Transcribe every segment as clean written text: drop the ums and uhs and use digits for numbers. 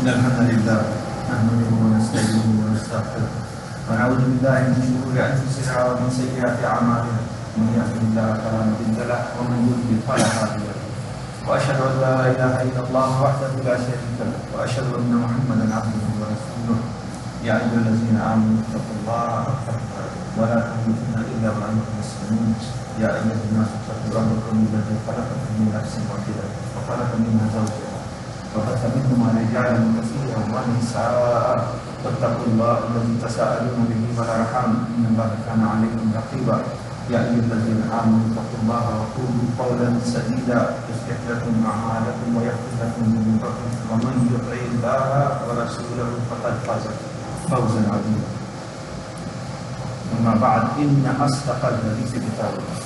إن الحمد لله نحمده ونستعينه ونستغفره ونعوذ بالله من شرور أنفسنا ومن سيئات أعمالنا من يهده الله فلا مضل له ومن يضلل فلا هادي له وأشهد أن لا إله إلا الله وحده لا شريك له وأشهد أن محمدا عبده ورسوله يا أيها الذين آمنوا اتقوا الله حق تقاته ولا تموتن إلا وأنتم مسلمون يا أيها الناس اتقوا ربكم الذي خلقكم من نفس واحدة وخلق منها زوجها وبث منهما رجالا كثيرا ونساء واتقوا الله الذي تساءلون به والأرحام إن الله كان عليكم رقيبا يا أيها الذين آمنوا اتقوا الله وقولوا قولا سديدا يصلح لكم أعمالكم ويغفر لكم ذنوبكم ومن يطع الله ورسوله فقد فاز فوزا عظيما أما بعد إن أصدق الحديث كتاب الله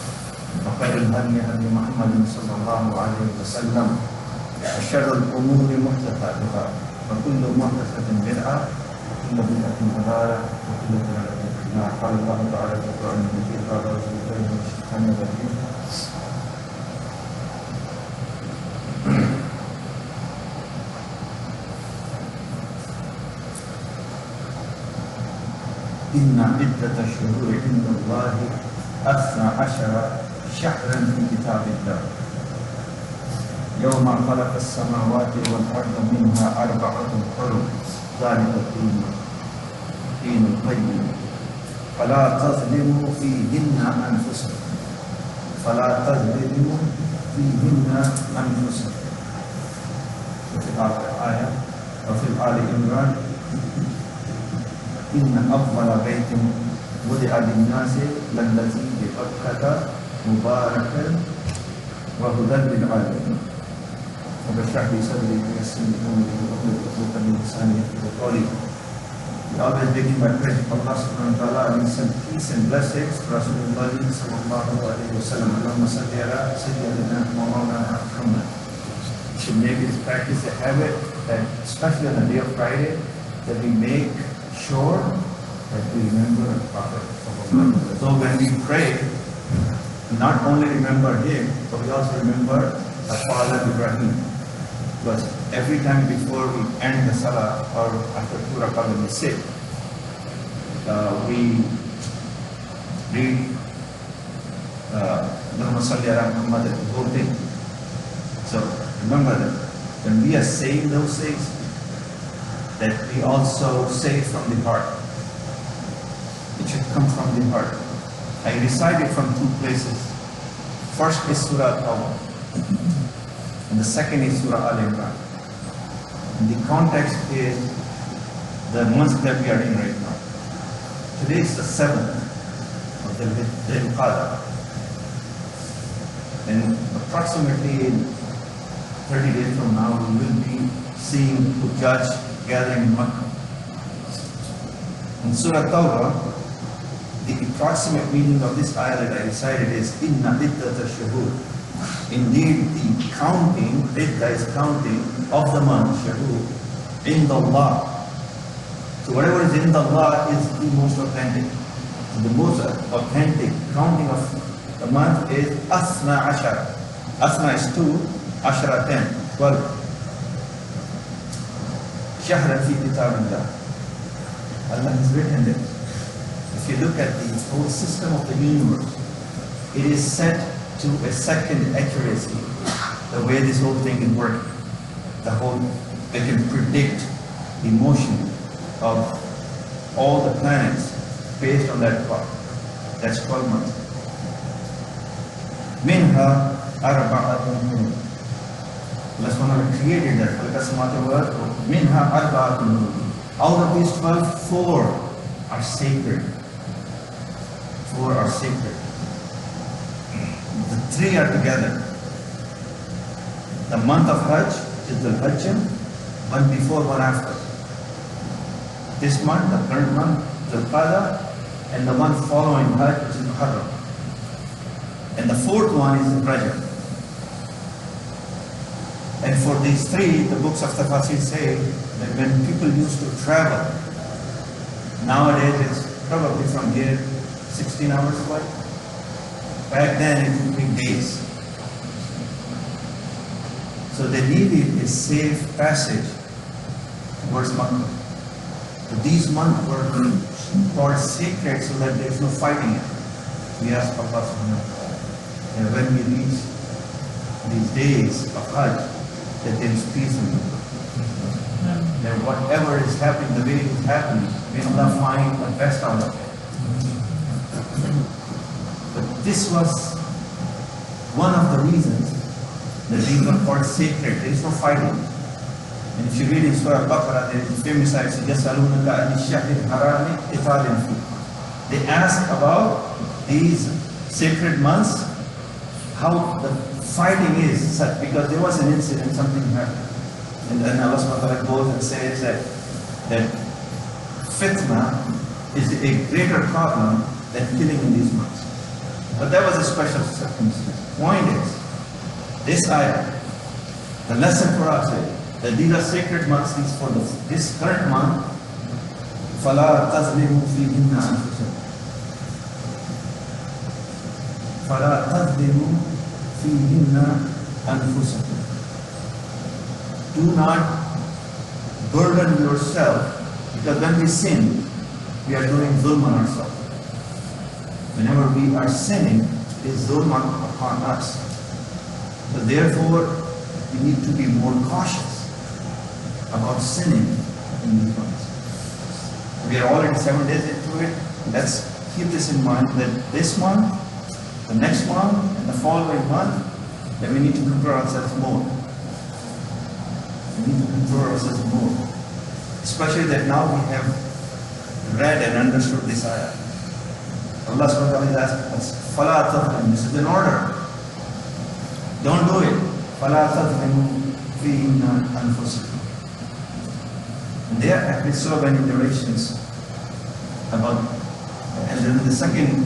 وخير الهدي هدي محمد صلى الله عليه وسلم وشر الأمور محدثاتها وكل محدثة بدعة وكل بدعة ضلالة وكل ضلالة في النار قال الله تعالى في القرآن المجيد قال رسول الله من الشيطان الرجيم إن عدة الشهور عند الله 12 شهرا في كتاب الله يوم خلق السماوات والأرض منها 4 حرم ذلك الدين القيم فلا تظلموا فيهن أنفسكم وفي الآية وفي الآل عمران إن أفضل بيت وضع للناس للذي ببكة مباركا وهدى للعالمين وبشرح لي صدري ويسر لي أمري واحلل عقدة من لساني يفقهوا قولي. We always begin by praising Allah subhanahu wa ta'ala and send peace and blessings to Rasulullah sallallahu alayhi wa sallam. Allahumma salli ala Sayyidina Muhammad. We should make this practice a habit that, especially on the day of Friday, that we make sure that we remember the Prophet. So when we pray, we not only remember him, but we also remember our father Ibrahim. Because every time before we end the salah or after 2 rakah when we sit, we read Musalla, Mohammad, the whole thing. So remember that when we are saying those things, that we also say it from the heart. It should come from the heart. I recite it from 2 places. First is Surah Khutbah, and the second is Surah Al-Imran. And the context is the month that we are in right now. Today is the 7th of the Qadr. And approximately 30 days from now, we will be seeing Hujjaj gathering in Makkah. In Surah Tawbah, the approximate meaning of this ayah that I recited is Inna iddata shuhur. Indeed, the counting, idda is counting of the month, shuhur, in Allah. So whatever is in Allah is the most authentic. The most authentic counting of the month is Asna Ashara. Asna is 2, Ashara 10, 12. Shahran fi kitabillah. Allah has written it. If you look at the whole system of the universe, it is set to a second accuracy, the way this whole thing is working. They can predict the motion of all the planets based on that clock. That's 12 months. Minha arba'atun hurum. Allah subhanahu wa ta'ala created that. Minha arba'atun hurum. Out of these 12, 4 are sacred. 4 are sacred. The 3 are together. The month of Hajj is the Hajj, one before, one after. This month, the current month, the Qadr, and the one following Hajj, which is Muharram. And the 4th one is the Rajab. And for these 3, the books of Tafsir say that when people used to travel, nowadays it's probably from here 16 hours flight. Back then it would be days. So they needed a safe passage towards Makkah. So these months were called sacred so that there is no fighting. We ask Allah subhanahu wa ta'ala that when we reach these days of Hajj, that there is peace in them. That whatever is happening, the way it is happening, may Allah find the best out of it. But this was one of the reasons that these were called sacred. There is no fighting. And if you read in Surah Al-Baqarah, there is a famous ayah, يَسْأَلُونَكَ عَنِ الشَّهْرِ الْحَرَامِ قِتَالٍ فِيهِ. They ask about these sacred months, how the fighting is such, because there was an incident, something happened. And then Allah subhanahu wa ta'ala goes and says that fitna is a greater problem than killing in these months. But that was a special circumstance. Point is, this ayah, the lesson for us is that these are sacred months, these for this current month. فَلَا تَظْلِمُوا فِيهِنَّ أَنفُسَكُمْ فَلَا تَظْلِمُوا فِيهِنَّ أَنفُسَكُمْ. Do not burden yourself, because when we sin, we are doing zulm on ourselves. Whenever we are sinning, it is zulm upon us. So therefore, we need to be more cautious about sinning in these months. We are already 7 days into it. Let's keep this in mind that this month, the next month, and the following month, that we need to control ourselves more. We need to control ourselves more. Especially that now we have read and understood this ayah. Allah subhanahu wa ta'ala is asking us, فَلَا تَظْلِمُوا. This is an order. Don't do it. فَلَا تَظْلِمُوا فِيهِنَّ أَنفُسَكُمْ. And there have been so many narrations about, and then the second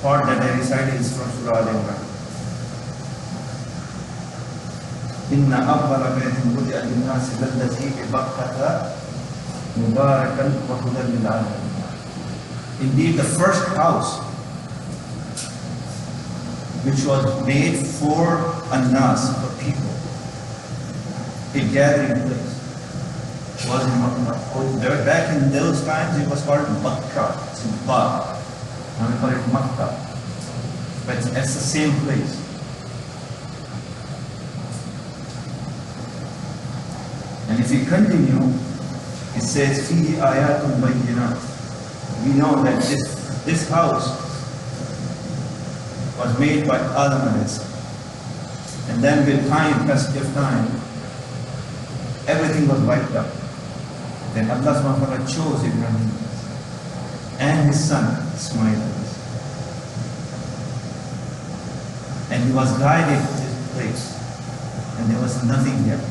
part that I recited is from Surah Al-Imran. إِنَّ أَوَّلَ بَيْتٍ وُضِعَ لِلنَّاسِ لَلَّذِي بِبَكَّةَ مُبَارَكًا وَهُدًى لِلْعَالَمِينَ. Indeed, the first house which was made for An-Nas, for people, a gathering place, was in Makkah. Back in those times, it was called Makkah. It's in Ba. Now we call it Makkah. But it's the same place. And if you continue, it says, فِيهِ آيَاتٌ بَيِّنَاتٌ. We know that this house was made by Adam alayhi salam. And then with time, passage of time, everything was wiped out. Then Allah subhanahu wa ta'ala chose Ibrahim and his son Ismail. And he was guided to this place. And there was nothing there.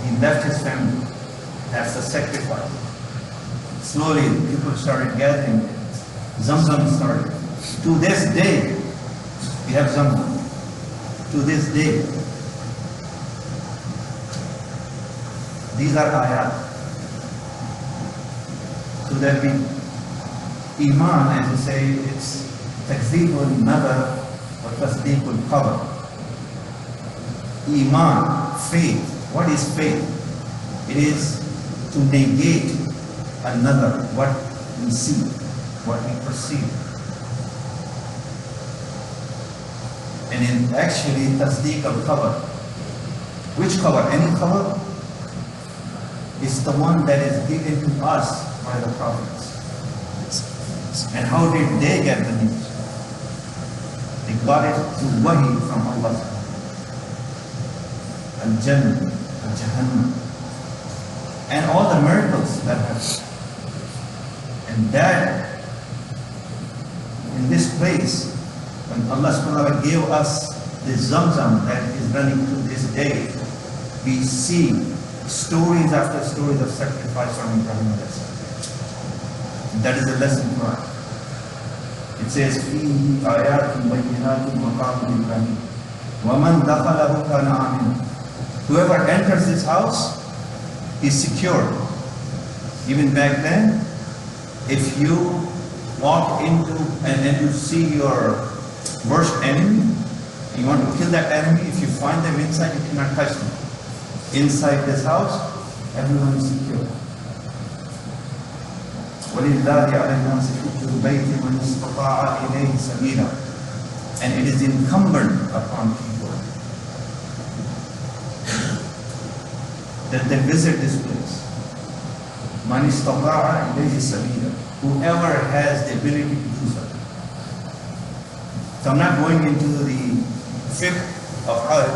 He left his family. That's a sacrifice. Slowly, people started gathering. Zamzam started. To this day, we have Zamzam. To this day. These are ayat. So that we, Iman, as you say, it's takzeebul nadar or tasdeequl khabar. Iman, faith. What is faith? It is to negate another, what we see, what we perceive. And in actually tasdeeq al-khabar. Which khabar? Any khabar? Is the one that is given to us by the prophets. And how did they get the news? They got it through wahi from Allah. Al-Jannah, Al-Jahannam, and all the miracles that happened. And that, in this place, when Allah subhanahu wa ta'ala gave us this Zamzam that is running to this day, we see stories after stories of sacrifice from Ibrahim alayhi salam. That is the lesson for us. It says, فِيهِ آيَاتٌ بَيِّنَاتٌ مَقَامُ إِبْرَاهِيمَ وَمَنْ دَخَلَهُ كَانَ آمِنًا. Whoever enters this house is secure. Even back then, if you walk into and you see your worst enemy, you want to kill that enemy, if you find them inside, you cannot touch them. inside this house, everyone is secure. وَلِلَّهِ عَلَى النَّاسِ حِجُّ الْبَيْتِ مَنِ اسْتَطَاعَ إِلَيْهِ سَبِيلًا. And it is incumbent upon people that they visit this place. مَنِ اسْتَطَاعَ إِلَيْهِ سَبِيلًا. Whoever has the ability to do so. So I'm not going into the fiqh of Hajj.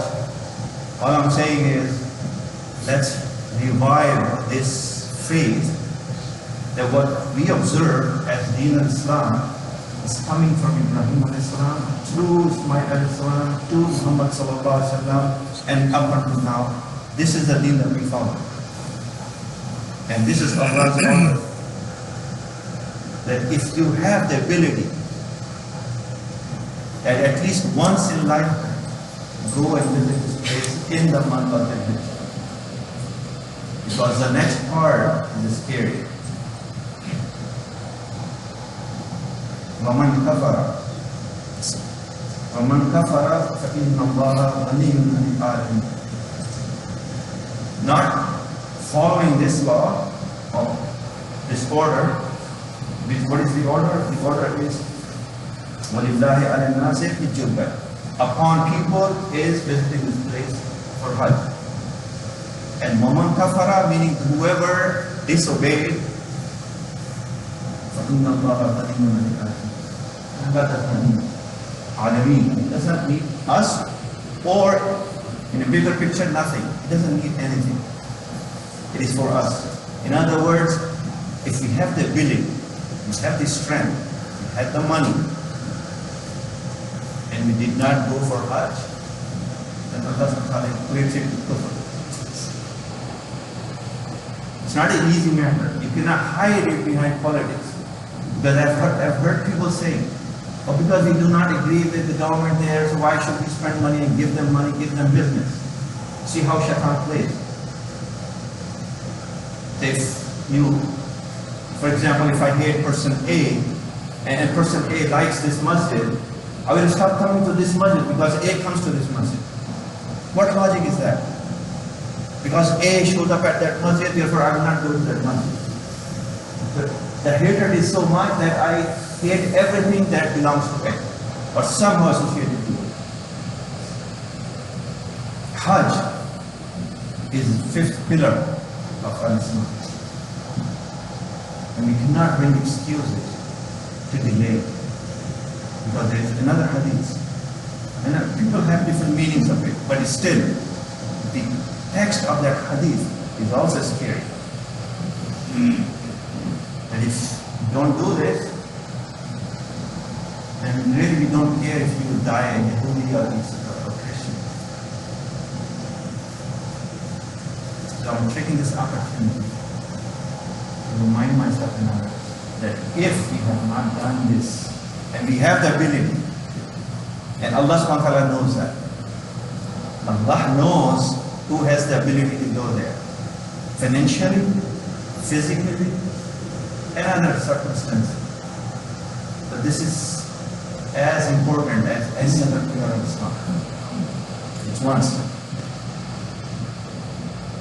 All I'm saying is, let's revive this faith that what we observe as Deen al-Islam is coming from Ibrahim al-Islam, through Ismail al-Islam, to Muhammad sallallahu alaihi wasallam, and up until now. This is the Deen that we follow. And this is Allah's order. That if you have the ability, that at least once in life, go and visit this place in the month of Hajj. Because the next part is scary. وَمَنْ كَفَرَ فَإِنَّ اللَّهَ غَنِيٌّ عَنِ الْعَالَمِينَ. Not following this law or this order. What is the order? The order is وَلِلَّهِ عَلَى النَّاسِ حِجُّ الْبَيْتِ. Upon people is visiting this place for Hajj. And وَمَنْ كَفَرَ, meaning whoever disobeyed, فَإِنَّ اللَّهَ غَنِيٌّ عَنِ الْعَالَمِينَ. It doesn't mean us, or in a bigger picture, nothing. It doesn't need anything. It is for us. In other words, if we have the ability, we have the strength, we have the money, and we did not go for Hajj, then Allah equates it to kufr. It's not an easy matter. You cannot hide it behind politics. Because I've heard people say, oh, because we do not agree with the government there, so why should we spend money and give them money, give them business? See how shaitan plays. If you, for example, if I hate person A, and person A likes this masjid, I will stop coming to this masjid because A comes to this masjid. What logic is that? Because A showed up at that masjid, therefore I will not go to that masjid. The hatred is so much that I hate everything that belongs to it, or somehow associated to it. Hajj is the fifth pillar of Islam. And we cannot bring excuses to delay. Because there is another hadith. And people have different meanings of it, but still, the text of that hadith is also scary. And if you don't do this, then really we don't care if you die a Yahudi or a Christian. So I'm taking this opportunity to remind myself and others that if we have not done this, and we have the ability, and Allah subhanahu wa ta'ala knows that. Allah knows who has the ability to go there. Financially, physically, and other circumstances. But this is as important as any other pillar of Islam. It's once.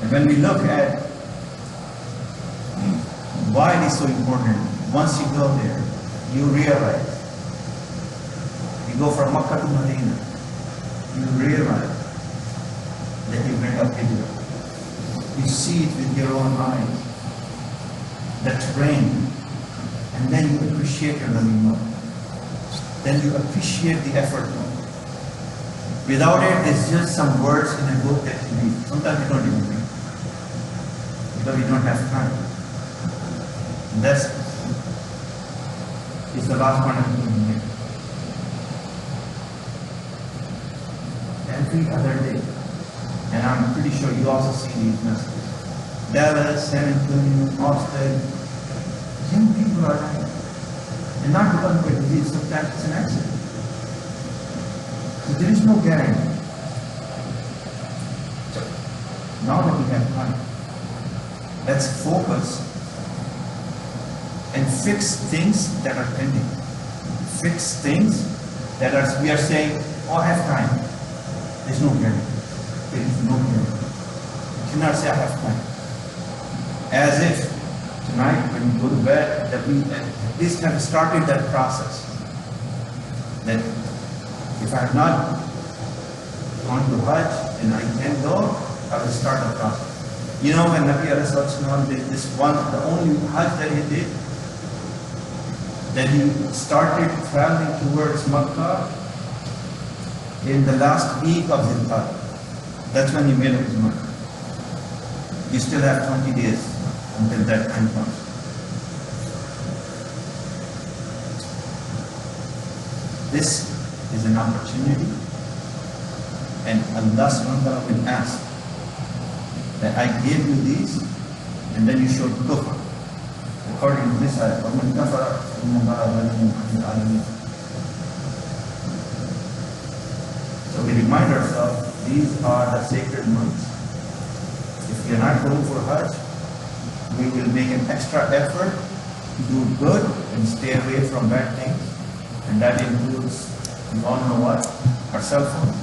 And when we look at why it is so important, once you go there, you realize. You go from Makkah to Medina, you realize that you went up Hijrah. You see it with your own eyes. The terrain, and then you appreciate your learning more. Then you appreciate the effort more. Without it, it's just some words in a book that you read. Sometimes you don't even read, because you don't have time. And that's the last point I'm going to make. Every other day, and I'm pretty sure you also see these messages. Dallas, San Antonio, Austin, young people are dying. And not because of a disease, sometimes it's an accident. So there is no guarantee. So now that we have time, let's focus and fix things that are pending. Fix things that we are saying, oh, I have time. There's no guarantee. There is no guarantee. You Do not say I have time. As if tonight when you go to bed, that we at least have started that process. That if I have not gone to Hajj and I can go, I will start the process. You know, when Nabi alayhi salatu did this one, the only Hajj that he did, that he started traveling towards Makkah in the last week of his Hajj. That's when he made up his mind. You still have 20 days until that time comes. This is an opportunity, and Allah subhanahu wa ta'ala will ask that I gave you these, and then you showed kufr. According to this ayah, وَمَنْ كَفَرَ إِنَّ اللَّهَ غَنِيٌّ عَنِ الْعَالَمِينَ. So we remind ourselves, these are the sacred months. If we are not going for Hajj, we will make an extra effort to do good and stay away from bad things. And that includes, you all know what? Our cell phone.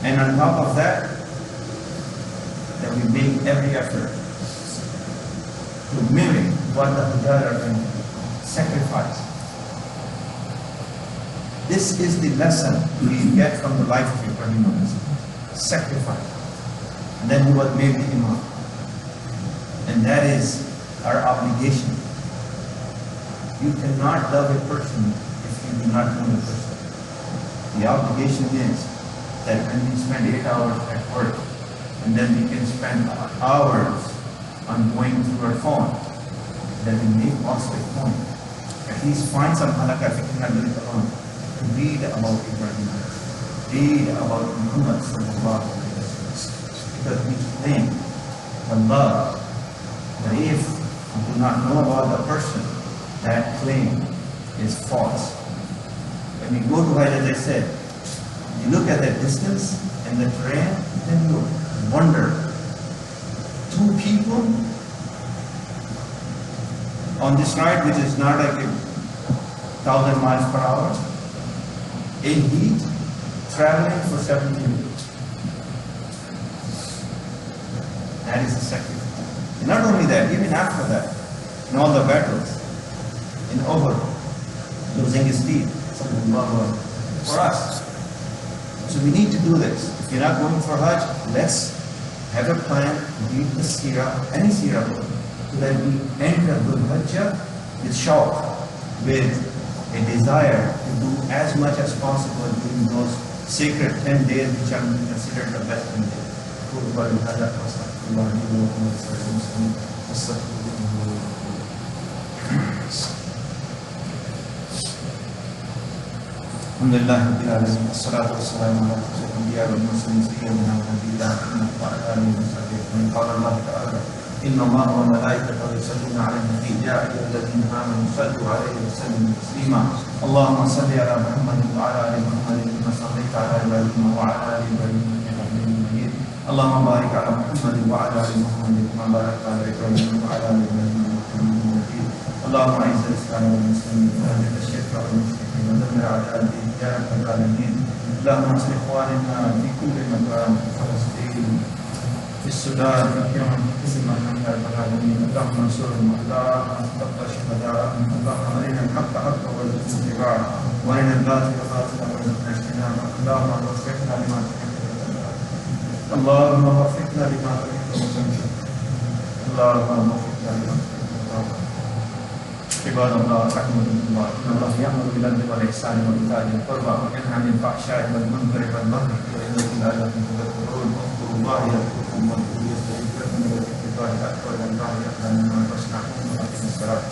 And on top of that, that we make every effort to mimic what the Hujjaj are doing, sacrifice. This is the lesson we get from the life of Ibrahim. Sacrifice. And then he was made the Imam. And that is our obligation. You cannot love a person if you do not know the person. The obligation is that when we spend 8 hours at work, and then we can spend hours on going through our phone, then we make also a point. At least find some halakha fiqh alone to read about Ibrahim, read about Muhammad sallallahu alaihi wasallam. Because we claim Allah, that if you do not know about the person, that claim is false. When we go to Hajj, as I said, you look at that distance and the terrain, then you wonder, 2 people on this ride, which is not like 1,000 miles per hour, in heat, traveling for 70 minutes. That is a sacrifice. And not only that, even after that, in all the battles, in Uhud, losing his teeth, for us. So we need to do this. If you're not going for Hajj, let's have a plan, read the Sirah, any Sirah book, so that we enter Dhul Hijjah with shauq, with a desire to do as much as possible during those sacred 10 days which are considered the best 10 days. Alhamdulillah Rabbil Alamin, wassalatu wassalamu ala ashrafil anbiya wal mursalin sayyidina wa nabiyyina Muhammad wa ala alihi wa sahbihi. Qala Allah ta'ala, inna Allaha wa malaikatahu yusalluna 'alan nabiy, ya ayyuhalladhina amanu sallu 'alaihi wa sallimu taslima. Allahumma salli ala Muhammad wa ala ali Muhammad kama sallaita ala Ibrahim wa ala ali Ibrahim innaka Hamidum Majid. Allahumma barik ala Muhammad wa ala ali Muhammad kama barakta ala Ibrahim wa ala ali Ibrahim innaka Hamidum Majid. Allahumma a'izz al-islam wal muslimin wa adhil ash-shirka wal mushrikin wa dammir a'da' ad-din. يا رب العالمين. اللهم انصر اخواننا في كل مكان، في فلسطين، في السودان، في اليمن، في كل مكان يا رب العالمين. اللهم انصرهم، اللهم تقبل شهداءهم، اللهم ارنا الحق حقا وارزقنا اتباعه، وارنا الباطل باطلا وارزقنا اجتنابه. اللهم وفقنا لما تحب وترضى. اللهم وفقنا لما تحب وترضى. اللهم وفقنا لما تحب وترضى. عباد الله رحمكم الله، ان الله يامر بالعدل والاحسان وايتاء ذي القربى وينهى عن الفحشاء والمنكر والبغي يعظكم لعلكم تذكرون. اذكروا الله يذكركم واذكروه يستجب لكم ولذكر الله اكبر والله يعلم ما تصنعون. واقيموا الصلاه.